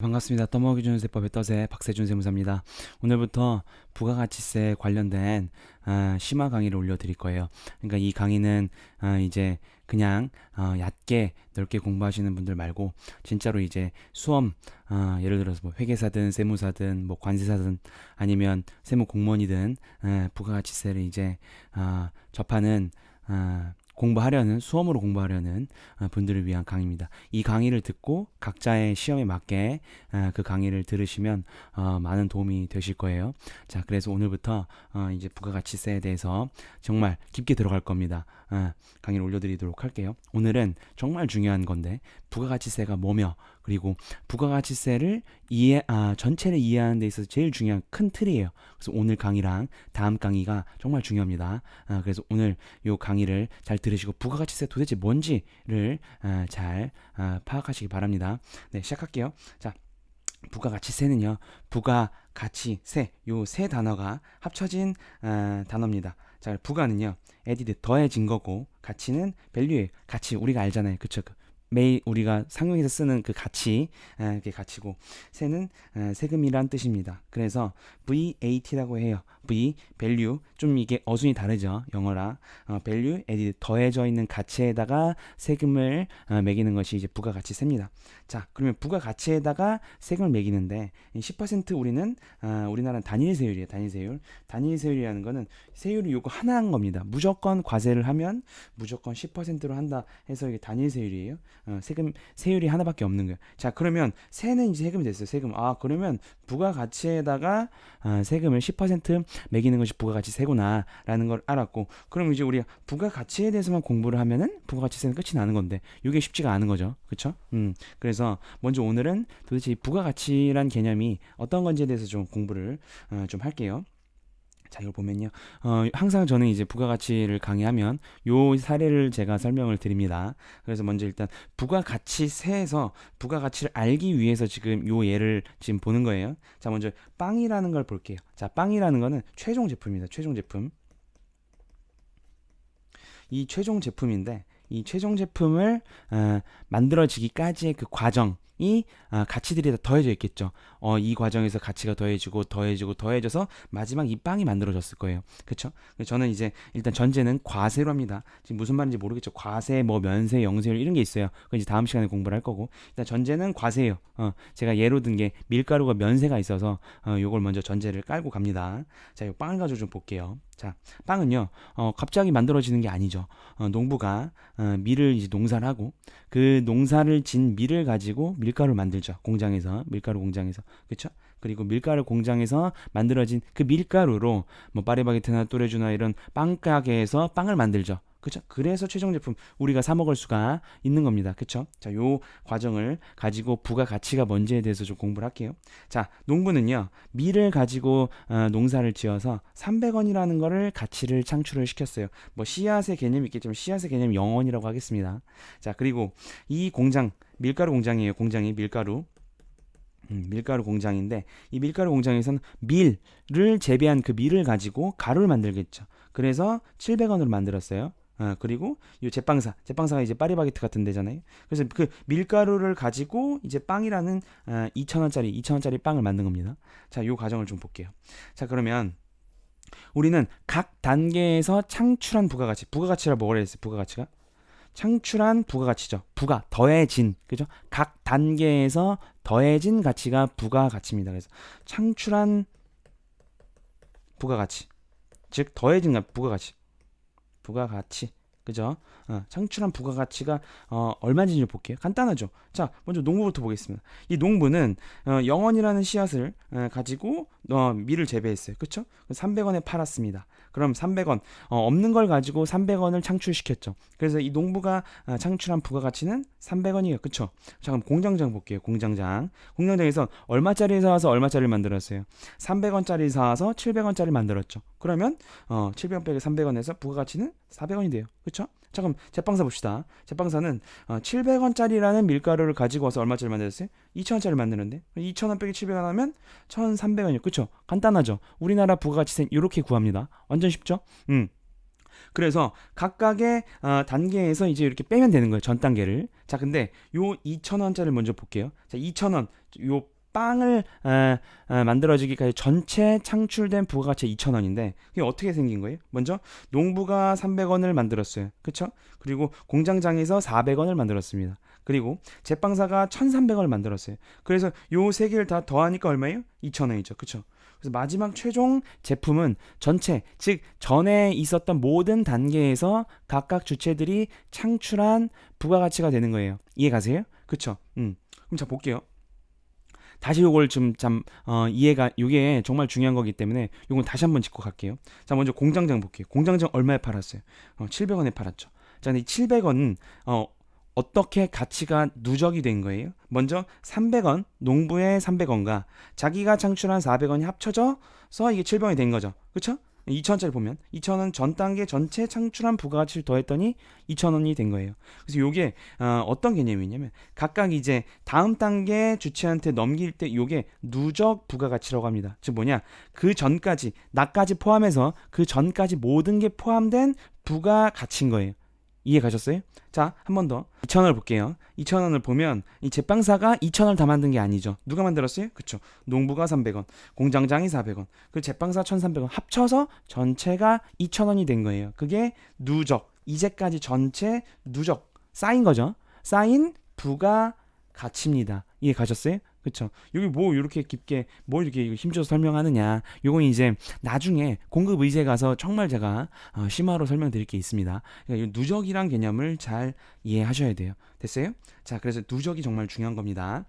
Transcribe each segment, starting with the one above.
반갑습니다. 떠먹이 주는 세법의 떠세 박세준 세무사입니다. 오늘부터 부가가치세 관련된 심화 강의를 올려드릴 거예요. 그러니까 이 강의는 이제 그냥 얕게 넓게 공부하시는 분들 말고 진짜로 이제 수험 예를 들어서 뭐 회계사든 세무사든 뭐 관세사든 아니면 세무 공무원이든 부가가치세를 이제 접하는 공부하려는 수험으로 공부하려는 분들을 위한 강의입니다. 이 강의를 듣고 각자의 시험에 맞게 그 강의를 들으시면 많은 도움이 되실 거예요. 자, 그래서 오늘부터 이제 부가가치세에 대해서 정말 깊게 들어갈 겁니다. 강의를 올려드리도록 할게요. 오늘은 정말 중요한 건데 부가가치세가 뭐며 그리고 부가가치세를 전체를 이해하는 데 있어서 제일 중요한 큰 틀이에요. 그래서 오늘 강의랑 다음 강의가 정말 중요합니다. 그래서 오늘 요 강의를 잘 들으시고 부가가치세 도대체 뭔지를 잘 파악하시기 바랍니다. 네, 시작할게요. 자, 부가가치세는요, 부가가치세 요 세 단어가 합쳐진 단어입니다. 자, 부가는요, added 더해진 거고, 가치는 value예요. 가치 우리가 알잖아요, 그쵸? 매일 우리가 상용에서 쓰는 그 가치, 그게 가치고, 세는 세금이란 뜻입니다. 그래서 VAT라고 해요. V, value, 좀 이게 어순이 다르죠. 영어라. value, added, 더해져 있는 가치에다가 세금을 매기는 것이 이제 부가가치세입니다. 자, 그러면 부가가치에다가 세금을 매기는데 10% 우리는 우리나라는 단일세율이에요. 단일세율. 단일세율이라는 거는 세율이 요거 하나 한 겁니다. 무조건 과세를 하면 무조건 10%로 한다 해서 이게 단일세율이에요. 세율이 하나밖에 없는 거예요. 자, 그러면 세는 이제 세금이 됐어요. 세금. 그러면 부가가치에다가 세금을 10% 매기는 것이 부가가치세구나라는 걸 알았고, 그럼 이제 우리가 부가가치에 대해서만 공부를 하면은 부가가치세는 끝이 나는 건데, 이게 쉽지가 않은 거죠. 그렇죠? 그래서 먼저 오늘은 도대체 이 부가가치란 개념이 어떤 건지에 대해서 좀 공부를 좀 할게요. 자, 이걸 보면요. 항상 저는 이제 부가가치를 강의하면 요 사례를 제가 설명을 드립니다. 그래서 먼저 일단 부가가치세에서 부가가치를 알기 위해서 지금 요 예를 지금 보는 거예요. 자, 먼저 빵이라는 걸 볼게요. 자, 빵이라는 거는 최종 제품입니다. 최종 제품. 이 최종 제품인데 이 최종 제품을 만들어지기까지의 그 과정이 가치들이 다 더해져 있겠죠. 이 과정에서 가치가 더해지고 더해지고 더해져서 마지막 이 빵이 만들어졌을 거예요. 그렇죠? 저는 이제 일단 전제는 과세로 합니다. 지금 무슨 말인지 모르겠죠. 과세, 뭐 면세, 영세율 이런 게 있어요. 그 이제 다음 시간에 공부를 할 거고 일단 전제는 과세예요. 제가 예로 든 게 밀가루가 면세가 있어서 요걸 먼저 전제를 깔고 갑니다. 자, 이 빵을 가지고 좀 볼게요. 자, 빵은요, 갑자기 만들어지는 게 아니죠. 농부가 밀을 이제 농사를 하고 그 농사를 진 밀을 가지고 밀가루를 만들죠. 공장에서 밀가루 공장에서 그렇죠? 그리고 밀가루 공장에서 만들어진 그 밀가루로 뭐 파리바게트나 또레주나 이런 빵 가게에서 빵을 만들죠. 그렇죠? 그래서 최종 제품 우리가 사 먹을 수가 있는 겁니다. 그렇죠? 자, 요 과정을 가지고 부가가치가 뭔지에 대해서 좀 공부를 할게요. 자, 농부는요, 밀을 가지고 농사를 지어서 300원이라는 거를 가치를 창출을 시켰어요. 뭐 씨앗의 개념이 있겠지만 씨앗의 개념 0원이라고 하겠습니다. 자, 그리고 이 공장 밀가루 공장이에요. 공장이 밀가루 공장인데 이 밀가루 공장에서는 밀을 재배한 그 밀을 가지고 가루를 만들겠죠. 그래서 700원으로 만들었어요. 그리고 이 제빵사가 이제 파리바게트 같은 데잖아요. 그래서 그 밀가루를 가지고 이제 빵이라는 2,000원짜리 빵을 만든 겁니다. 자, 요 과정을 좀 볼게요. 자, 그러면 우리는 각 단계에서 창출한 부가가치라고 뭐라 했어요? 부가가치가 창출한 부가가치죠. 더해진, 그죠? 각 단계에서 더해진 가치가 부가가치입니다. 그래서 창출한 부가가치, 즉 더해진 부가가치, 그죠? 창출한 부가가치가 얼마인지 볼게요. 간단하죠. 자, 먼저 농부부터 보겠습니다. 이 농부는 0원이라는 씨앗을 가지고 밀을 재배했어요. 그렇죠? 300원에 팔았습니다. 그럼 300원 없는 걸 가지고 300원을 창출시켰죠. 그래서 이 농부가 창출한 부가가치는 300원이에요. 그렇죠? 자, 그럼 공장장 볼게요. 공장장에서 얼마짜리 사와서 얼마짜리를 만들었어요? 300원짜리 사와서 700원짜리 만들었죠. 그러면 700원 빼기 300원에서 부가가치는 400원이 돼요. 그렇죠? 자, 그럼 제빵사 봅시다. 제빵사는 700원짜리라는 밀가루를 가지고 와서 얼마짜리 만들었어요? 2,000원짜리 만드는데 2,000원 빼기 700원 하면 1,300원이요. 그쵸? 간단하죠? 우리나라 부가가치세 이렇게 구합니다. 완전 쉽죠? 그래서 각각의 단계에서 이제 이렇게 빼면 되는 거예요. 전 단계를. 자, 근데 요 2,000원짜리를 먼저 볼게요. 자, 2,000원 요 빵을 만들어지기까지 전체 창출된 부가가치 2,000원인데 그게 어떻게 생긴 거예요? 먼저 농부가 300원을 만들었어요. 그쵸? 그리고 공장장에서 400원을 만들었습니다. 그리고 제빵사가 1,300원을 만들었어요. 그래서 요 세 개를 다 더하니까 얼마예요? 2,000원이죠. 그쵸? 그래서 마지막 최종 제품은 전체, 즉 전에 있었던 모든 단계에서 각각 주체들이 창출한 부가가치가 되는 거예요. 이해 가세요? 그쵸? 그럼 자 볼게요. 다시 요걸 이해가, 요게 정말 중요한 거기 때문에 요건 다시 한번 짚고 갈게요. 자, 먼저 공장장 볼게요. 공장장 얼마에 팔았어요? 700원에 팔았죠. 자, 근데 이 700원은 어떻게 가치가 누적이 된 거예요? 먼저 300원, 농부의 300원과 자기가 창출한 400원이 합쳐져서 이게 700원이 된 거죠. 그쵸? 2,000원짜리 보면 2,000원 전 단계 전체 창출한 부가가치를 더했더니 2,000원이 된 거예요. 그래서 요게 어떤 개념이 있냐면 각각 이제 다음 단계 주체한테 넘길 때 요게 누적 부가가치라고 합니다. 즉 뭐냐? 그 전까지 나까지 포함해서 그 전까지 모든 게 포함된 부가가치인 거예요. 이해 가셨어요? 자, 한 번 더 2,000원을 볼게요. 2,000원을 보면 이 제빵사가 2,000원을 다 만든 게 아니죠. 누가 만들었어요? 그쵸? 농부가 300원, 공장장이 400원, 그 제빵사 1,300원 합쳐서 전체가 2,000원이 된 거예요. 그게 누적, 이제까지 전체 누적 쌓인 거죠. 쌓인 부가가치입니다. 이해 가셨어요? 그쵸? 여기 뭐 이렇게 깊게 뭘 이렇게 힘줘서 설명하느냐? 요건 이제 나중에 공급 의제 가서 정말 제가 심화로 설명드릴 게 있습니다. 그러니까 이 누적이란 개념을 잘 이해하셔야 돼요. 됐어요? 자, 그래서 누적이 정말 중요한 겁니다.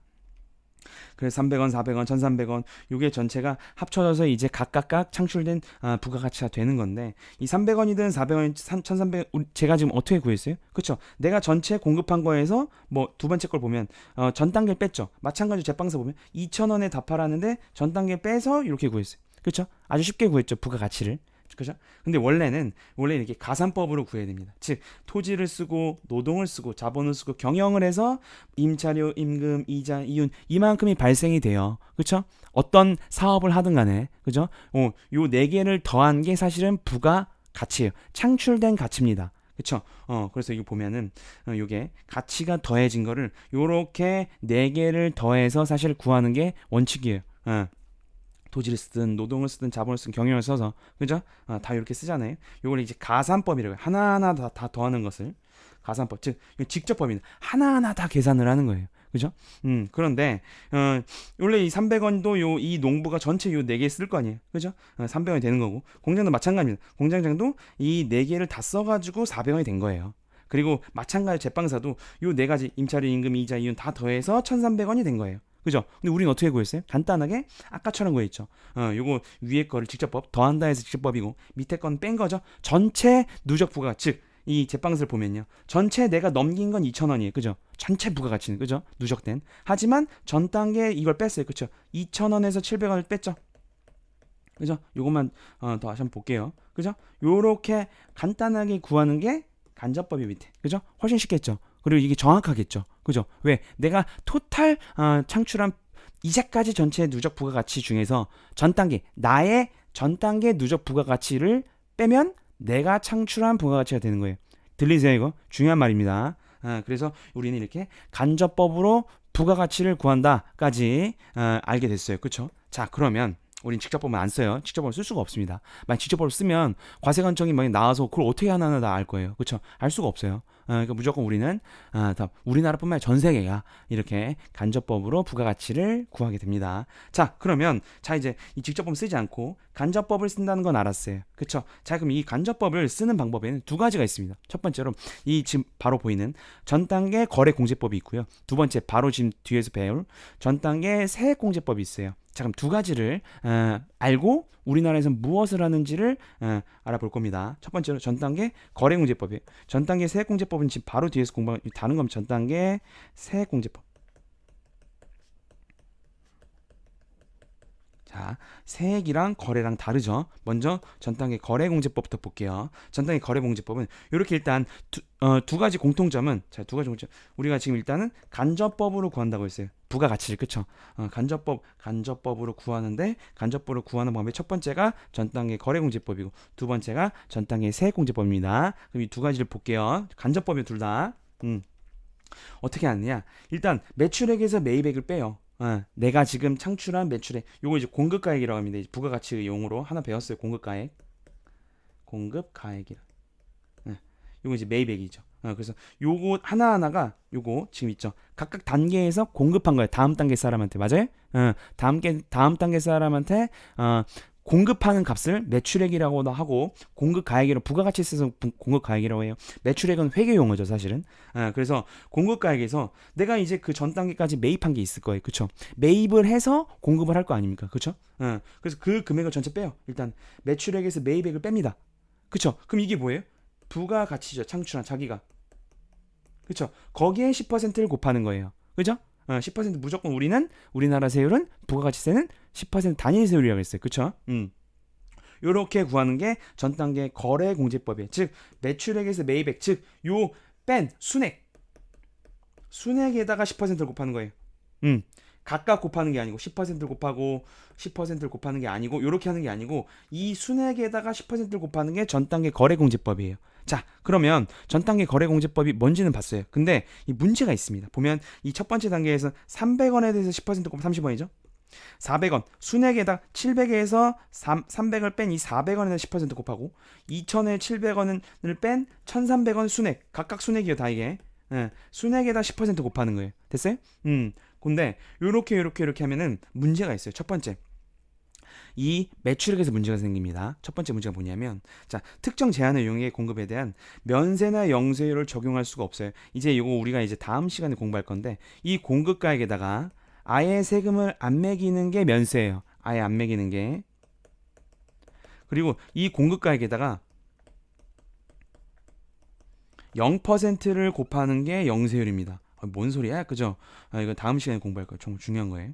그래서 300원, 400원, 1,300원 요게 전체가 합쳐져서 이제 각각 창출된 부가가치가 되는 건데 이 300원이든 400원, 1,300원 제가 지금 어떻게 구했어요? 그렇죠? 내가 전체 공급한 거에서 뭐 두 번째 걸 보면 전 단계를 뺐죠. 마찬가지로 제빵사 보면 2,000원에 다 팔았는데 전 단계 빼서 이렇게 구했어요. 그렇죠? 아주 쉽게 구했죠. 부가가치를. 그죠? 근데 원래 이렇게 가산법으로 구해야 됩니다. 즉 토지를 쓰고 노동을 쓰고 자본을 쓰고 경영을 해서 임차료, 임금, 이자, 이윤 이만큼이 발생이 돼요. 그렇죠? 어떤 사업을 하든 간에 그죠? 요 네 개를 더한 게 사실은 부가가치예요. 창출된 가치입니다. 그쵸? 그래서 이거 보면은, 요게 가치가 더해진 거를 요렇게 네 개를 더해서 사실 구하는 게 원칙이에요. 토지를 쓰든 노동을 쓰든 자본을 쓰든 경영을 써서 그죠? 다 이렇게 쓰잖아요. 요걸 이제 가산법이라고 해요. 하나하나 다 더하는 것을 가산법, 즉 직접법입니다. 하나하나 다 계산을 하는 거예요. 그죠? 그런데 원래 이 300원도 이 농부가 전체 요 4개 쓸 거 아니에요. 그죠? 300원이 되는 거고 공장도 마찬가지입니다. 공장장도 이 4개를 다 써가지고 400원이 된 거예요. 그리고 마찬가지 제빵사도 요 4가지 임차료, 임금, 이자, 이윤 다 더해서 1,300원이 된 거예요. 그죠? 근데 우리는 어떻게 구했어요? 간단하게 아까처럼 구했죠. 요거 위에 거를 직접법, 더한다 해서 직접법이고 밑에 건 뺀 거죠. 전체 누적 부가, 즉 이 제빵사를 보면요. 전체 내가 넘긴 건 2,000원이에요. 그죠? 전체 부가가치는 그죠? 누적된. 하지만 전 단계 이걸 뺐어요. 그죠? 2,000원에서 700원을 뺐죠. 그죠? 요것만 더 다시 한번 볼게요. 그죠? 요렇게 간단하게 구하는 게 간접법이 밑에. 그죠? 훨씬 쉽겠죠. 그리고 이게 정확하겠죠. 그죠? 왜? 내가 토탈 창출한 이제까지 전체 누적 부가가치 중에서 전 단계, 나의 전 단계 누적 부가가치를 빼면 내가 창출한 부가가치가 되는 거예요. 들리세요 이거? 중요한 말입니다. 그래서 우리는 이렇게 간접법으로 부가가치를 구한다까지 알게 됐어요. 그렇죠? 자, 그러면 우린 직접법은 안 써요. 직접법을 쓸 수가 없습니다. 만약 직접법을 쓰면 과세관청이 막 나와서 그걸 어떻게 하나 다 알 거예요. 그렇죠? 알 수가 없어요. 그러니까 무조건 우리는 우리나라뿐만 아니라 전 세계가 이렇게 간접법으로 부가가치를 구하게 됩니다. 자, 그러면 이제 이 직접법 쓰지 않고 간접법을 쓴다는 건 알았어요. 그렇죠? 자, 그럼 이 간접법을 쓰는 방법에는 두 가지가 있습니다. 첫 번째로 이 지금 바로 보이는 전 단계 거래공제법이 있고요. 두 번째 바로 지금 뒤에서 배울 전 단계 세액공제법이 있어요. 자, 그럼 두 가지를 알고 우리나라에서 무엇을 하는지를 알아볼 겁니다. 첫 번째로 전 단계 거래공제법이에요. 전 단계 세액공제법은 지금 바로 뒤에서 다른 겁니다. 전 단계 세액공제법. 자, 세액이랑 거래랑 다르죠. 먼저 전 단계 거래공제법부터 볼게요. 전 단계 거래공제법은 이렇게 일단 두 가지 공통점은, 자, 두 가지 공통점. 우리가 지금 일단은 간접법으로 구한다고 했어요. 부가가치를, 그쵸? 간접법으로 구하는데, 간접법으로 구하는 방법의 첫 번째가 전 단계 거래공제법이고, 두 번째가 전 단계 세액공제법입니다. 그럼 이 두 가지를 볼게요. 간접법이 둘 다. 어떻게 하느냐? 일단 매출액에서 매입액을 빼요. 내가 지금 창출한 매출액, 요거 이제 공급가액이라고 합니다. 이제 부가가치 용어로 하나 배웠어요. 공급가액이라. 요거 이제 매입액이죠. 그래서 요거 하나하나가 요거 지금 있죠. 각각 단계에서 공급한 거예요. 다음 단계 사람한테. 맞아요? 다음 단계 사람한테 공급하는 값을 매출액이라고도 하고, 공급가액이라고, 부가가치 있어서 공급가액이라고 해요. 매출액은 회계 용어죠, 사실은. 그래서 공급가액에서 내가 이제 그 전 단계까지 매입한 게 있을 거예요. 그쵸? 매입을 해서 공급을 할 거 아닙니까? 그쵸? 그래서 그 금액을 전체 빼요. 일단 매출액에서 매입액을 뺍니다. 그쵸? 그럼 이게 뭐예요? 부가가치죠. 창출한 자기가. 그쵸? 거기에 10%를 곱하는 거예요. 그죠? 10% 무조건 우리나라 세율은, 부가가치세는 10% 단위 세율이라고 했어요. 그쵸? 요렇게 구하는 게 전 단계 거래공제법이에요. 즉 매출액에서 매입액, 즉 요 뺀 순액에다가 10%를 곱하는 거예요. 각각 곱하는 게 아니고 10%를 곱하고 10%를 곱하는 게 아니고, 요렇게 하는 게 아니고 이 순액에다가 10%를 곱하는 게 전 단계 거래공제법이에요. 자, 그러면 전 단계 거래공제법이 뭔지는 봤어요. 근데 이 문제가 있습니다. 보면 이 첫 번째 단계에서 300원에 대해서 10% 곱하면 30원이죠. 400원 순액에다 700에서 300을 뺀 이 400원에 10% 곱하고, 2000에 700원을 뺀 1300원 순액, 각각 순액이요 다 이게. 순액에다 10% 곱하는 거예요. 됐어요? 근데 요렇게 하면은 문제가 있어요. 첫 번째, 이 매출액에서 문제가 생깁니다. 첫 번째 문제가 뭐냐면, 자, 특정 제한을 이용해 공급에 대한 면세나 영세율을 적용할 수가 없어요. 이제 이거 우리가 이제 다음 시간에 공부할 건데, 이 공급가액에다가 아예 세금을 안 매기는 게 면세예요. 아예 안 매기는 게. 그리고 이 공급가액에다가 0%를 곱하는 게 영세율입니다. 뭔 소리야? 그죠? 이거 다음 시간에 공부할 거예요. 정말 중요한 거예요.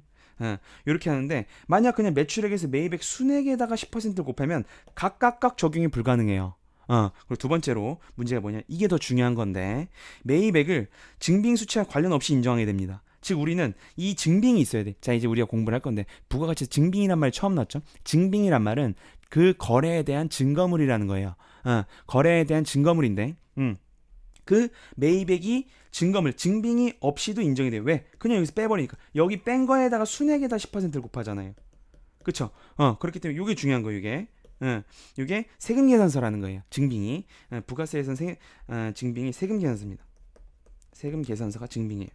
이렇게 하는데, 만약 그냥 매출액에서 매입액 순액에다가 10%를 곱하면 각각 적용이 불가능해요. 그리고 두 번째로 문제가 뭐냐? 이게 더 중요한 건데, 매입액을 증빙 수치와 관련 없이 인정하게 됩니다. 즉 우리는 이 증빙이 있어야 돼. 자, 이제 우리가 공부를 할 건데, 부가가치 증빙이란 말 처음 나왔죠? 증빙이란 말은 그 거래에 대한 증거물이라는 거예요. 거래에 대한 증거물인데, 그 매입액이 증빙이 없이도 인정이 돼요. 왜? 그냥 여기서 빼버리니까. 여기 뺀 거에다가 순액에다 10%를 곱하잖아요. 그쵸? 그렇기 때문에 이게 중요한 거예요, 이게. 이게 세금 계산서라는 거예요. 증빙이. 부가세에서는 증빙이 세금 계산서입니다. 세금 계산서가 증빙이에요.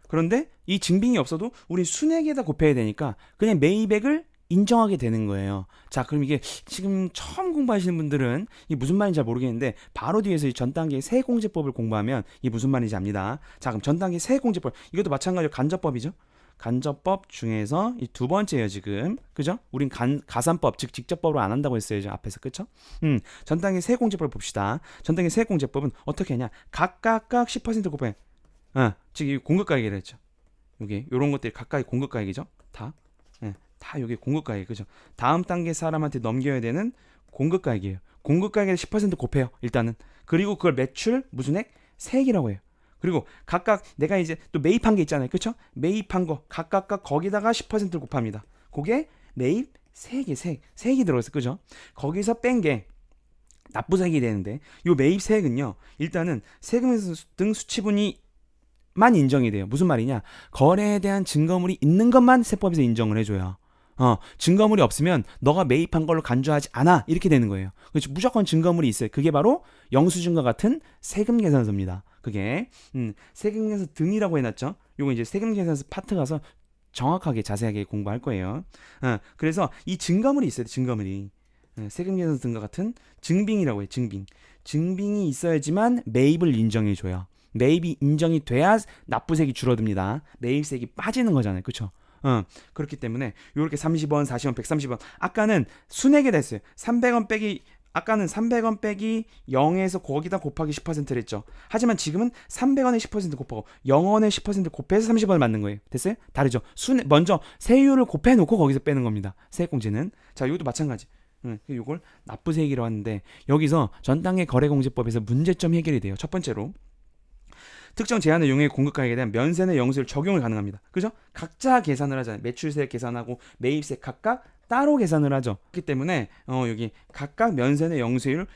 그런데 이 증빙이 없어도 우리 순액에다 곱해야 되니까 그냥 매입액을 인정하게 되는 거예요. 자, 그럼 이게 지금 처음 공부하시는 분들은 이게 무슨 말인지 잘 모르겠는데, 바로 뒤에서 이 전 단계 세액공제법을 공부하면 이게 무슨 말인지 압니다. 자, 그럼 전 단계 세액공제법, 이것도 마찬가지로 간접법이죠. 간접법 중에서 이 두 번째예요, 지금. 그죠? 우린 가산법, 즉 직접법으로 안 한다고 했어요, 앞에서. 그쵸? 전 단계 세액공제법을 봅시다. 전 단계 세액공제법은 어떻게 하냐? 각각 10% 곱해. 즉 이 공급가액이라 했죠. 여기 요런 것들이 각각의 공급가액이죠. 다 여기 공급가액, 그죠? 다음 단계 사람한테 넘겨야 되는 공급가액이에요. 공급가액에 10% 곱해요, 일단은. 그리고 그걸 매출 무슨액? 세액이라고 해요. 그리고 각각 내가 이제 또 매입한 게 있잖아요, 그쵸? 매입한 거 각각 거기다가 10%를 곱합니다. 그게 매입 세액이 들어있어, 그죠? 거기서 뺀 게 납부세액이 되는데, 요 매입 세액은요, 일단은 세금 등 수치분이 만 인정이 돼요. 무슨 말이냐? 거래에 대한 증거물이 있는 것만 세법에서 인정을 해줘요. 증거물이 없으면 너가 매입한 걸로 간주하지 않아, 이렇게 되는 거예요. 그렇죠? 무조건 증거물이 있어요. 그게 바로 영수증과 같은 세금 계산서입니다. 그게 세금 계산서 등이라고 해놨죠. 요거 이제 세금 계산서 파트 가서 정확하게 자세하게 공부할 거예요. 그래서 이 증거물이 있어야 돼. 증거물이. 세금 계산서 등과 같은 증빙이라고 해요. 증빙이 있어야지만 매입을 인정해줘요. 매입이 인정이 돼야 납부세액이 줄어듭니다. 매입세액이 빠지는 거잖아요. 그쵸? 그렇기 때문에 이렇게 30원, 40원, 130원. 아까는 순액에 됐어요. 300원 빼기 아까는 300원 빼기 0에서 거기다 곱하기 10%를 했죠. 하지만 지금은 300원에 10% 곱하고 0원에 10% 곱해서 30원을 맞는 거예요. 됐어요? 다르죠? 먼저 세율을 곱해놓고 거기서 빼는 겁니다. 세액공제는. 자, 이것도 마찬가지. 이걸 납부세액이라고 하는데 여기서 전당의 거래공제법에서 문제점 해결이 돼요. 첫 번째로 특정 제한의 용액 공급가액에 대한 면세나 영수율 적용을 가능합니다. 그죠? 각자 계산을 하잖아요. 매출세액 계산하고 매입세액 각각 따로 계산을 하죠. 그렇기 때문에 여기 각각 면세나 영수율을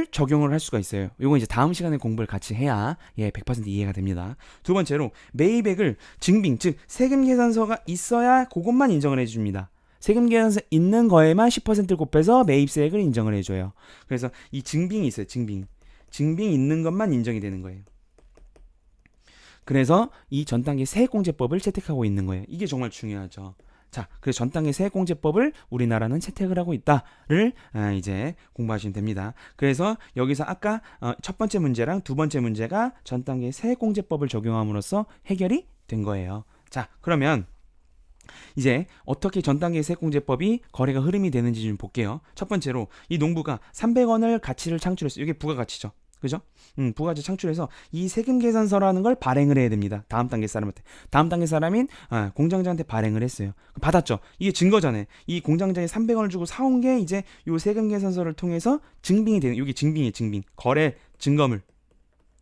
적용을 할 수가 있어요. 이건 이제 다음 시간에 공부를 같이 해야 100% 이해가 됩니다. 두 번째로 매입액을 증빙, 즉 세금 계산서가 있어야 그것만 인정을 해줍니다. 세금 계산서 있는 거에만 10%를 곱해서 매입세액을 인정을 해줘요. 그래서 이 증빙이 있어요. 증빙 있는 것만 인정이 되는 거예요. 그래서 이 전단계 세액공제법을 채택하고 있는 거예요. 이게 정말 중요하죠. 자, 그래서 전단계 세액공제법을 우리나라는 채택을 하고 있다를 이제 공부하시면 됩니다. 그래서 여기서 아까 첫 번째 문제랑 두 번째 문제가 전단계 세액공제법을 적용함으로써 해결이 된 거예요. 자, 그러면 이제 어떻게 전단계 세액공제법이 거래가 흐름이 되는지 좀 볼게요. 첫 번째로 이 농부가 300원을 가치를 창출했어요. 이게 부가가치죠. 그죠? 부가가치 창출해서 이 세금 계산서라는 걸 발행을 해야 됩니다. 다음 단계 사람한테. 다음 단계 사람인 공장장한테 발행을 했어요. 받았죠. 이게 증거잖아요. 이 공장장이 300원을 주고 사온 게 이제 요 세금 계산서를 통해서 증빙이 되는, 여기 증빙이에요. 증빙. 거래 증거물.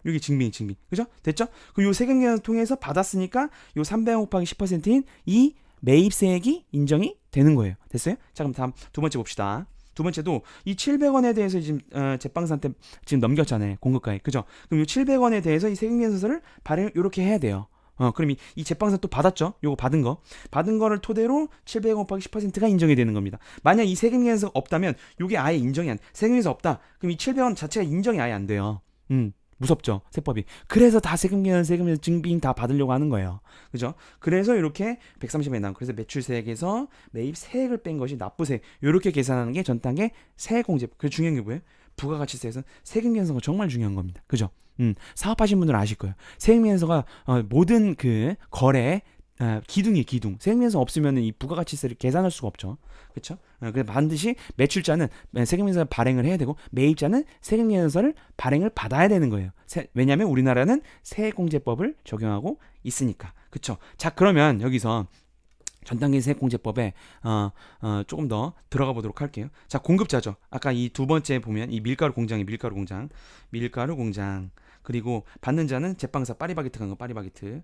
여기 증빙. 그죠? 됐죠? 그 요 세금 계산서 통해서 받았으니까 요 300원 곱하기 10%인 이 매입세액이 인정이 되는 거예요. 됐어요? 자, 그럼 다음 두 번째 봅시다. 두 번째도 이 700원에 대해서 지금 제빵사한테 지금 넘겼잖아요. 공급가액. 그죠? 그럼 이 700원에 대해서 이 세금계산서를 발행을 이렇게 해야 돼요. 그럼 이 제빵사 또 받았죠? 요거 받은 거를 토대로 700원 곱하기 10%가 인정이 되는 겁니다. 만약 이 세금계산서가 없다면 요게 아예 인정이 세금계산서 없다. 그럼 이 700원 자체가 인정이 아예 안 돼요. 무섭죠, 세법이. 그래서 다 세금 증빙 다 받으려고 하는 거예요. 그죠? 그래서 이렇게 130원에 나온, 그래서 매출세액에서 매입세액을 뺀 것이 납부세액, 이렇게 계산하는 게 전단계 세액공제법. 그 중요한 게 뭐예요? 부가가치세에서는 세금 계산서가 정말 중요한 겁니다. 그죠? 사업하신 분들은 아실 거예요. 세금 계산서가 모든 그 거래 기둥이에요, 기둥. 세금 계산서 없으면 이 부가가치세를 계산할 수가 없죠. 그렇죠? 그래서 반드시 매출자는 세금 계산서를 발행을 해야 되고 매입자는 세금 계산서를 발행을 받아야 되는 거예요. 왜냐하면 우리나라는 세액공제법을 적용하고 있으니까. 그렇죠? 자, 그러면 여기서 전단계 세액공제법에 조금 더 들어가 보도록 할게요. 자, 공급자죠. 아까 이 두 번째 보면 이 밀가루 공장 그리고 받는 자는 제빵사 파리바게트 간 거, 파리바게트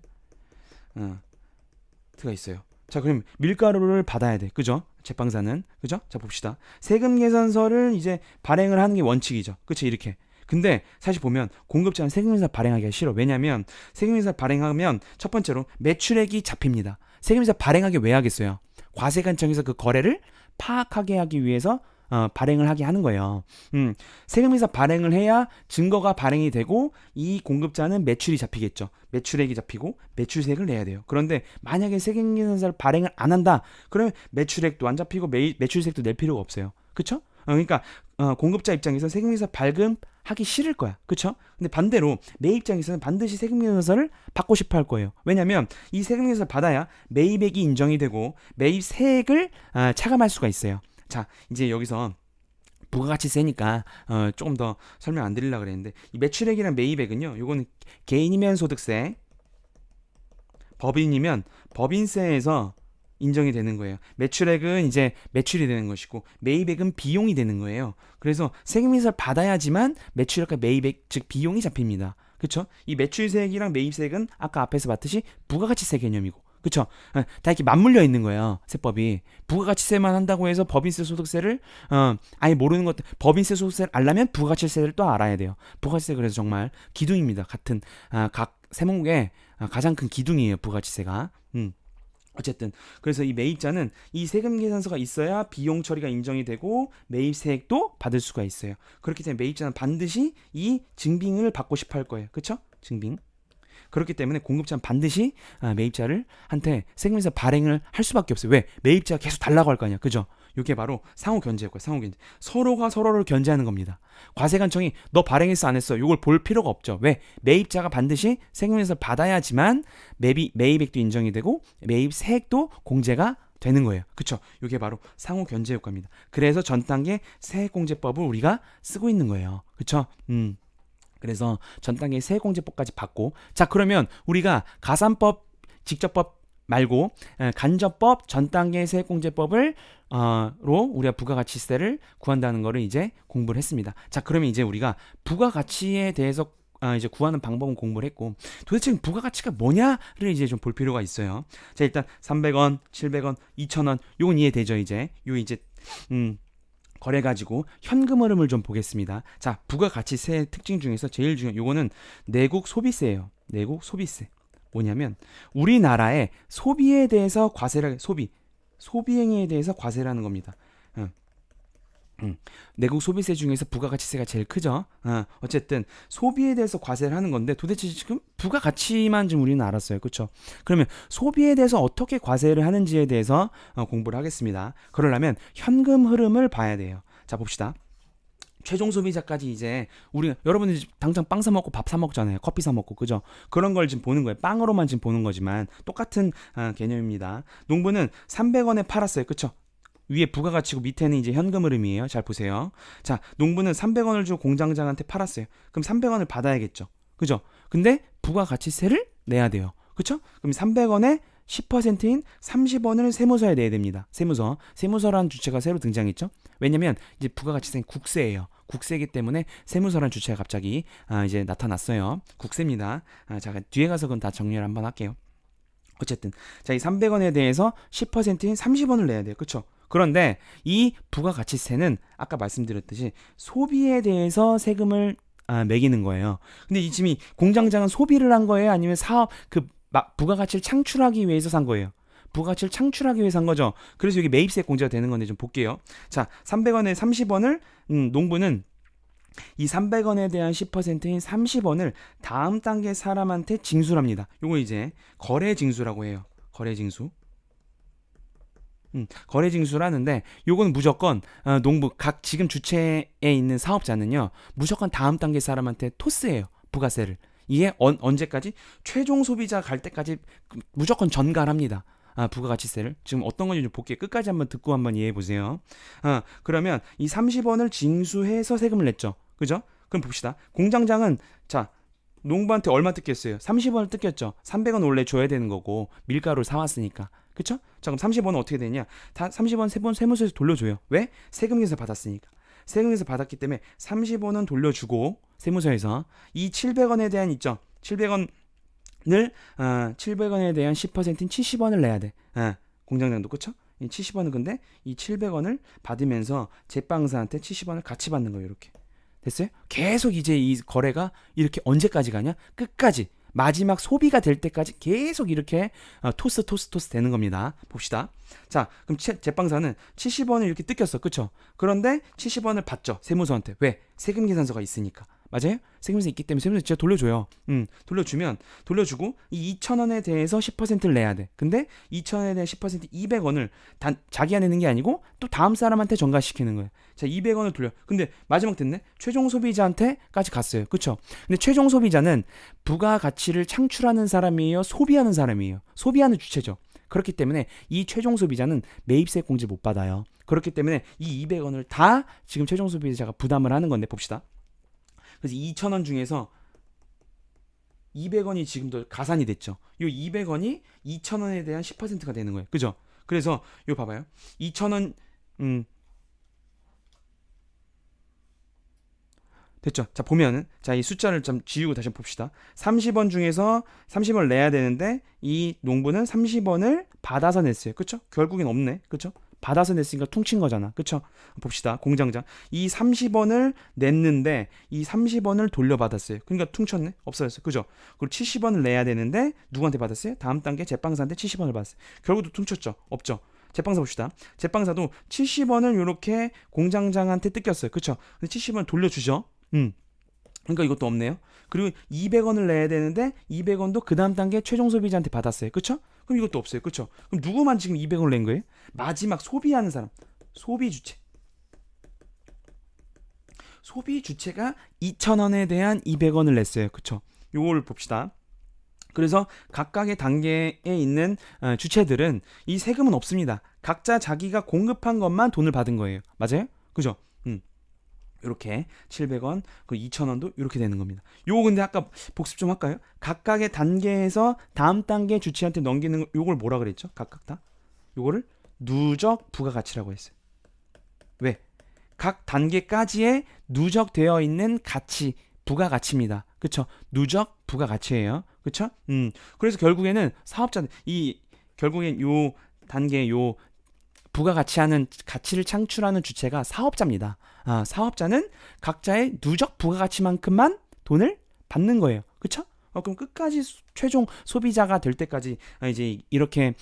가 있어요. 자, 그럼 밀가루를 받아야 돼. 그죠? 제빵사는. 그죠? 자, 봅시다. 세금 계산서를 이제 발행을 하는 게 원칙이죠. 그쵸? 이렇게. 근데 사실 보면 공급자는 세금 계산서 발행하기가 싫어. 왜냐면 세금 계산서 발행하면 첫 번째로 매출액이 잡힙니다. 세금 계산서 발행하기 왜 하겠어요? 과세관청에서 그 거래를 파악하게 하기 위해서 발행을 하게 하는 거예요. 세금회사 발행을 해야 증거가 발행이 되고 이 공급자는 매출이 잡히겠죠. 매출액이 잡히고 매출세액을 내야 돼요. 그런데 만약에 세금계산서를 발행을 안 한다, 그러면 매출액도 안 잡히고 매출세액도 낼 필요가 없어요. 그쵸? 그러니까 공급자 입장에서 세금계산서 발급하기 싫을 거야. 그쵸? 근데 반대로 매 입장에서는 반드시 세금계산서를 받고 싶어 할 거예요. 왜냐면 이 세금계산서를 받아야 매입액이 인정이 되고 매입세액을 차감할 수가 있어요. 자, 이제 여기서 부가가치세니까 조금 더 설명 안 드리려고 그랬는데, 이 매출액이랑 매입액은요, 요거는 개인이면 소득세, 법인이면 법인세에서 인정이 되는 거예요. 매출액은 이제 매출이 되는 것이고 매입액은 비용이 되는 거예요. 그래서 세금인사를 받아야지만 매출액과 매입액, 즉 비용이 잡힙니다. 그렇죠? 이 매출세액이랑 매입세액은 아까 앞에서 봤듯이 부가가치세 개념이고, 그쵸? 다 이렇게 맞물려 있는 거예요, 세법이. 부가가치세만 한다고 해서 법인세 소득세를 아예 모르는 것들, 법인세 소득세를 알려면 부가가치세를 또 알아야 돼요. 부가가치세, 그래서 정말 기둥입니다. 같은 각 세목의 가장 큰 기둥이에요, 부가가치세가. 어쨌든 그래서 이 매입자는 이 세금 계산서가 있어야 비용 처리가 인정이 되고 매입세액도 받을 수가 있어요. 그렇기 때문에 매입자는 반드시 이 증빙을 받고 싶어 할 거예요. 그쵸? 증빙. 그렇기 때문에 공급자는 반드시 매입자를 한테 세금에서 발행을 할 수밖에 없어요. 왜? 매입자가 계속 달라고 할 거 아니야. 그죠? 이게 바로 상호 견제일 거예요. 상호 견제. 서로가 서로를 견제하는 겁니다. 과세관청이 너 발행했어 안 했어? 이걸 볼 필요가 없죠. 왜? 매입자가 반드시 세금에서 받아야지만 매입액도 인정이 되고 매입세액도 공제가 되는 거예요. 그쵸? 이게 바로 상호 견제 효과입니다. 그래서 전 단계 세액공제법을 우리가 쓰고 있는 거예요. 그쵸? 그래서 전 단계 세액공제법까지 받고, 자 그러면 우리가 가산법, 직접법 말고 간접법, 전 단계 세액공제법을 로 우리가 부가가치세를 구한다는 거를 이제 공부를 했습니다. 자 그러면 이제 우리가 부가가치에 대해서 이제 구하는 방법은 공부를 했고, 도대체 부가가치가 뭐냐를 이제 좀 볼 필요가 있어요. 자 일단 300원, 700원, 2,000원 요건 이해되죠? 이제 요 이제 거래 가지고 현금 흐름을 좀 보겠습니다. 자 부가가치세 특징 중에서 제일 중요한 요거는 내국 소비세예요. 내국 소비세 뭐냐면 우리나라의 소비에 대해서 과세를 소비행위에 대해서 과세를 하는 겁니다. 내국 소비세 중에서 부가가치세가 제일 크죠. 어쨌든 소비에 대해서 과세를 하는 건데 도대체 지금 부가가치만 좀 우리는 알았어요. 그렇죠? 그러면 소비에 대해서 어떻게 과세를 하는지에 대해서 공부를 하겠습니다. 그러려면 현금 흐름을 봐야 돼요. 자 봅시다. 최종 소비자까지 이제 우리 여러분들 당장 빵 사 먹고 밥 사 먹잖아요. 커피 사 먹고 그죠? 그런 걸 지금 보는 거예요. 빵으로만 지금 보는 거지만 똑같은 개념입니다. 농부는 300원에 팔았어요. 그쵸? 위에 부가가치고 밑에는 이제 현금 흐름이에요. 잘 보세요. 자, 농부는 300원을 주고 공장장한테 팔았어요. 그럼 300원을 받아야겠죠. 그죠? 근데 부가가치세를 내야 돼요. 그쵸? 그럼 300원에 10%인 30원을 세무서에 내야 됩니다. 세무서라는 주체가 새로 등장했죠. 왜냐면 이제 부가가치세는 국세예요. 국세이기 때문에 세무서라는 주체가 갑자기 이제 나타났어요. 국세입니다. 자, 뒤에 가서 그건 다 정리를 한번 할게요. 어쨌든 자, 이 300원에 대해서 10%인 30원을 내야 돼요. 그렇죠? 그런데 이 부가가치세는 아까 말씀드렸듯이 소비에 대해서 세금을 매기는 거예요. 근데 이 지금 공장장은 소비를 한 거예요? 아니면 사업 부가가치를 창출하기 위해서 산 거예요? 부가가치를 창출하기 위해서 산 거죠. 그래서 여기 매입세 공제가 되는 건데 좀 볼게요. 자, 300원에 30원을 농부는 이 300원에 대한 10%인 30원을 다음 단계 사람한테 징수합니다. 요거 이제 거래징수라고 해요. 거래징수. 거래징수라는데 요거는 무조건 농부 각 지금 주체에 있는 사업자는요 무조건 다음 단계 사람한테 토스해요. 부가세를. 이게 언제까지? 최종 소비자 갈 때까지 무조건 전가합니다. 부가가치세를. 지금 어떤 건지 좀 볼게요. 끝까지 한번 듣고 한번 이해해 보세요. 그러면 이 30원을 징수해서 세금을 냈죠. 그죠? 그럼 봅시다. 공장장은 자 농부한테 얼마 뜯겼어요? 30원을 뜯겼죠. 300원 원래 줘야 되는 거고 밀가루를 사왔으니까. 그쵸? 자 그럼 30원은 어떻게 되냐? 다 30원 세무서에서 돌려줘요. 왜? 세금에서 받았으니까. 세금에서 받았기 때문에 30원은 돌려주고 세무서에서 이 700원에 대한 있죠. 700원에 대한 10%인 70원을 내야 돼. 공장장도 그쵸? 이 70원은 근데 이 700원을 받으면서 제빵사한테 70원을 같이 받는 거예요. 이렇게. 됐어요? 계속 이제 이 거래가 이렇게 언제까지 가냐? 끝까지. 마지막 소비가 될 때까지 계속 이렇게 토스 되는 겁니다. 봅시다. 자, 그럼 제빵사는 70원을 이렇게 뜯겼어. 그쵸? 그런데 70원을 받죠. 세무서한테. 왜? 세금계산서가 있으니까. 맞아요? 세금서 있기 때문에 세무서 진짜 돌려줘요. 돌려주고 이 2,000원에 대해서 10%를 내야 돼. 근데 2,000원에 대한 10% 200원을 자기가 내는 게 아니고 또 다음 사람한테 전가시키는 거예요. 자, 200원을 돌려. 근데 마지막 됐네. 최종 소비자한테까지 갔어요. 그쵸? 근데 최종 소비자는 부가가치를 창출하는 사람이에요? 소비하는 사람이에요? 소비하는 주체죠. 그렇기 때문에 이 최종 소비자는 매입세 공제 못 받아요. 그렇기 때문에 이 200원을 다 지금 최종 소비자가 부담을 하는 건데 봅시다. 그래서 2,000원 중에서 200원이 지금도 가산이 됐죠. 이 200원이 2,000원에 대한 10%가 되는 거예요. 그죠? 그래서 이거 봐봐요. 2,000원 됐죠? 자 보면은 자 이 숫자를 좀 지우고 다시 봅시다. 30원 중에서 30원을 내야 되는데 이 농부는 30원을 받아서 냈어요. 그쵸? 결국엔 없네. 그쵸? 받아서 냈으니까 퉁친 거잖아. 그쵸? 봅시다. 공장장. 이 30원을 냈는데 이 30원을 돌려받았어요. 그러니까 퉁쳤네. 없어졌어요. 그죠? 그리고 70원을 내야 되는데 누구한테 받았어요? 다음 단계 제빵사한테 70원을 받았어요. 결국도 퉁쳤죠. 없죠. 제빵사 봅시다. 제빵사도 70원을 이렇게 공장장한테 뜯겼어요. 그쵸? 근데 70원 돌려주죠. 그러니까 이것도 없네요. 그리고 200원을 내야 되는데 200원도 그 다음 단계 최종 소비자한테 받았어요. 그쵸? 그럼 이것도 없어요. 그쵸? 그럼 누구만 지금 200원을 낸 거예요? 마지막 소비하는 사람. 소비 주체. 소비 주체가 2,000원에 대한 200원을 냈어요. 그쵸? 요걸 봅시다. 그래서 각각의 단계에 있는 주체들은 이 세금은 없습니다. 각자 자기가 공급한 것만 돈을 받은 거예요. 맞아요? 그죠? 이렇게 700원, 그 2,000원도 이렇게 되는 겁니다. 요거 근데 아까 복습 좀 할까요? 각각의 단계에서 다음 단계 주체한테 넘기는 요걸 뭐라 그랬죠? 각각 다? 요거를 누적 부가가치라고 했어요. 왜? 각 단계까지의 누적되어 있는 가치, 부가가치입니다. 그쵸? 누적 부가가치예요. 그쵸? 그래서 결국에는 사업자는 결국엔 요 단계 요 부가가치하는 가치를 창출하는 주체가 사업자입니다. 사업자는 각자의 누적 부가가치만큼만 돈을 받는 거예요. 그쵸? 그럼 끝까지 최종 소비자가 될 때까지 이제 이렇게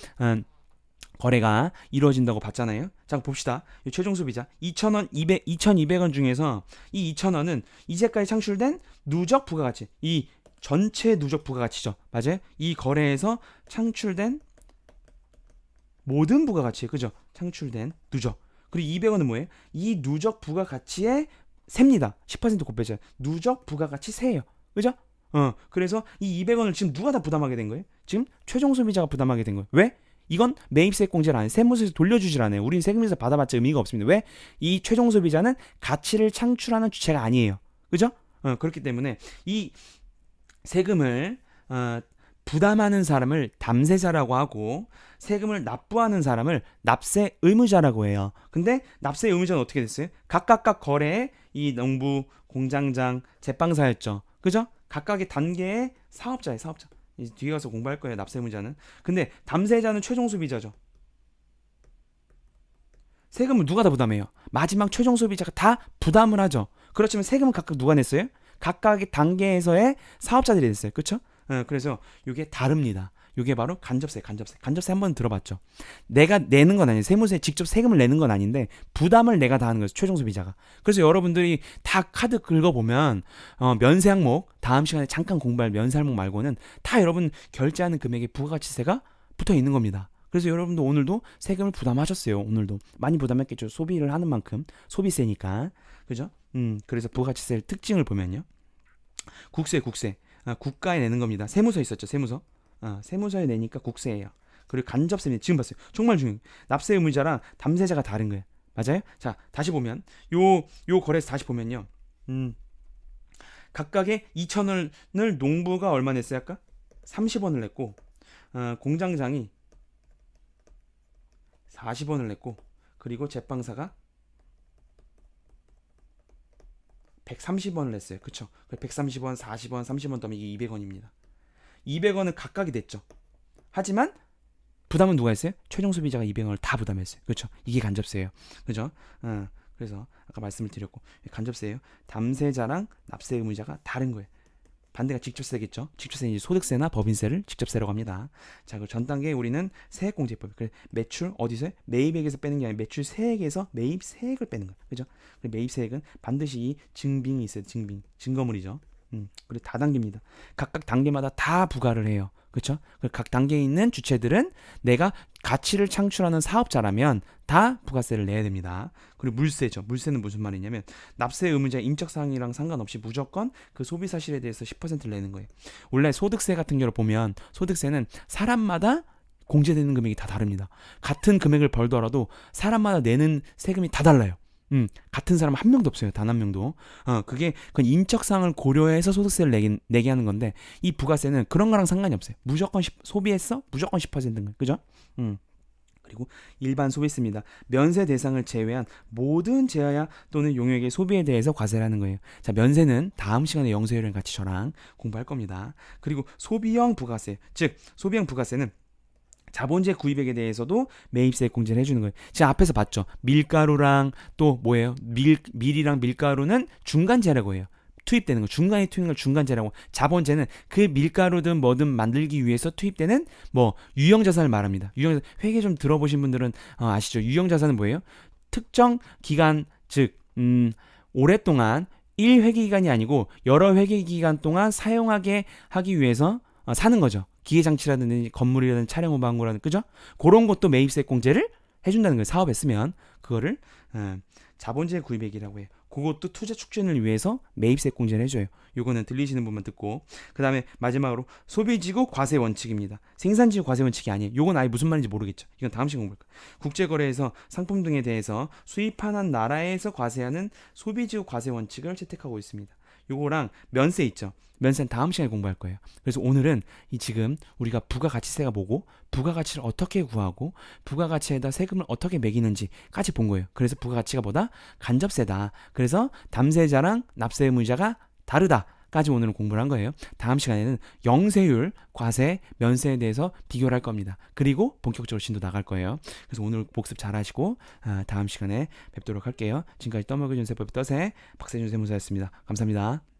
거래가 이루어진다고 봤잖아요. 자, 봅시다. 최종 소비자 2,000원, 2,200원 중에서 이 2,000원은 이제까지 창출된 누적 부가가치, 이 전체 누적 부가가치죠. 맞아요? 이 거래에서 창출된 모든 부가가치, 그죠? 창출된 누적. 그리고 200원은 뭐예요? 이 누적 부가가치의 세입니다. 10% 곱빼죠. 누적 부가가치 세예요. 그죠? 그래서 이 200원을 지금 누가 다 부담하게 된 거예요? 지금 최종 소비자가 부담하게 된 거예요. 왜? 이건 매입세액 공제를 안 해요. 세무서에서 돌려주질 않아요. 우린 세금에서 받아봤자 의미가 없습니다. 왜? 이 최종 소비자는 가치를 창출하는 주체가 아니에요. 그죠? 그렇기 때문에 이 세금을 부담하는 사람을 담세자라고 하고 세금을 납부하는 사람을 납세 의무자라고 해요. 근데 납세 의무자는 어떻게 됐어요? 각각 거래에 이 농부, 공장장, 제빵사였죠. 그죠? 각각의 단계의 사업자예요. 사업자. 이제 뒤에 가서 공부할 거예요. 납세 의무자는. 근데 담세자는 최종 소비자죠. 세금을 누가 다 부담해요? 마지막 최종 소비자가 다 부담을 하죠. 그렇지만 세금은 각각 누가 냈어요? 각각의 단계에서의 사업자들이 냈어요. 그렇죠? 그래서 이게 다릅니다. 이게 바로 간접세. 간접세 한번 들어봤죠. 내가 내는 건 아니에요. 세무서에 직접 세금을 내는 건 아닌데 부담을 내가 다 하는 거예요. 최종 소비자가. 그래서 여러분들이 다 카드 긁어보면 면세 항목, 다음 시간에 잠깐 공부할 면세 항목 말고는 다 여러분 결제하는 금액에 부가가치세가 붙어 있는 겁니다. 그래서 여러분도 오늘도 세금을 부담하셨어요. 오늘도 많이 부담했겠죠. 소비를 하는 만큼 소비세니까. 그죠? 그래서 부가가치세 특징을 보면요. 국세. 국가에 내는 겁니다. 세무서 있었죠. 세무서. 세무서에 내니까 국세예요. 그리고 간접세입니다. 지금 봤어요. 정말 중요해요. 납세 의무자랑 담세자가 다른 거예요. 맞아요? 자, 다시 보면 요 거래에서 다시 보면요. 각각의 2,000원을 농부가 얼마 냈어요? 아까? 30원을 냈고 공장장이 40원을 냈고 그리고 제빵사가 130원을 냈어요. 그쵸? 130원, 40원, 30원 더하면 이게 200원입니다. 200원은 각각이 됐죠. 하지만 부담은 누가 했어요? 최종 소비자가 200원을 다 부담했어요. 그렇죠? 이게 간접세예요. 그죠? 그래서 아까 말씀을 드렸고 간접세예요. 담세자랑 납세 의무자가 다른 거예요. 반대가 직접세겠죠. 직접세는 이제 소득세나 법인세를 직접세라고 합니다. 자, 그 전 단계에 우리는 세액공제법. 그래, 매출 어디서? 매입액에서 빼는 게 아니라 매출 세액에서 매입 세액을 빼는 거예요. 그죠? 매입 세액은 반드시 이 증빙이 있어요. 증거물이죠. 그리고 다단계입니다. 각각 단계마다 다 부과를 해요. 그렇죠? 각 단계에 있는 주체들은 내가 가치를 창출하는 사업자라면 다 부가세를 내야 됩니다. 그리고 물세죠. 물세는 무슨 말이냐면 납세 의무자의 인적 사항이랑 상관없이 무조건 그 소비 사실에 대해서 10%를 내는 거예요. 원래 소득세 같은 경우를 보면 소득세는 사람마다 공제되는 금액이 다 다릅니다. 같은 금액을 벌더라도 사람마다 내는 세금이 다 달라요. 같은 사람 한 명도 없어요. 단 한 명도. 그게 그 인적사항을 고려해서 소득세를 내게 하는 건데 이 부가세는 그런 거랑 상관이 없어요. 무조건 소비했어? 무조건 10%인 거예요. 그죠? 그리고 일반 소비세입니다. 면세 대상을 제외한 모든 제하야 또는 용역의 소비에 대해서 과세를 하는 거예요. 자, 면세는 다음 시간에 영세율이랑 같이 저랑 공부할 겁니다. 그리고 소비형 부가세, 즉 소비형 부가세는 자본재 구입액에 대해서도 매입세 공제를 해주는 거예요. 제가 앞에서 봤죠. 밀가루랑 또 뭐예요? 밀이랑 밀가루는 중간재라고 해요. 투입되는 거. 중간에 투입되는 걸 중간재라고. 자본재는 그 밀가루든 뭐든 만들기 위해서 투입되는 뭐 유형자산을 말합니다. 유형자산. 회계 좀 들어보신 분들은 아시죠? 유형자산은 뭐예요? 특정 기간, 즉 오랫동안 1회계기간이 아니고 여러 회계기간 동안 사용하게 하기 위해서 사는 거죠. 기계장치라든지 건물이라든지 차량 후방구라든지 그죠? 그런 것도 매입세 공제를 해준다는 거예요. 사업에 쓰면 그거를 자본재 구입액이라고 해요. 그것도 투자 촉진을 위해서 매입세 공제를 해줘요. 요거는 들리시는 분만 듣고, 그 다음에 마지막으로 소비지구 과세 원칙입니다. 생산지구 과세 원칙이 아니에요. 요건 아예 무슨 말인지 모르겠죠. 이건 다음 시간에 공부할 거예요. 국제거래에서 상품 등에 대해서 수입하는 나라에서 과세하는 소비지구 과세 원칙을 채택하고 있습니다. 요거랑 면세 있죠. 면세는 다음 시간에 공부할 거예요. 그래서 오늘은 이 지금 우리가 부가가치세가 뭐고, 부가가치를 어떻게 구하고, 부가가치에다 세금을 어떻게 매기는지까지 본 거예요. 그래서 부가가치가 뭐다? 간접세다. 그래서 담세자랑 납세 의무자가 다르다까지 오늘은 공부를 한 거예요. 다음 시간에는 영세율, 과세, 면세에 대해서 비교를 할 겁니다. 그리고 본격적으로 진도 나갈 거예요. 그래서 오늘 복습 잘 하시고 다음 시간에 뵙도록 할게요. 지금까지 떠먹여준 세법의 떠세 박세준 세무사였습니다. 감사합니다.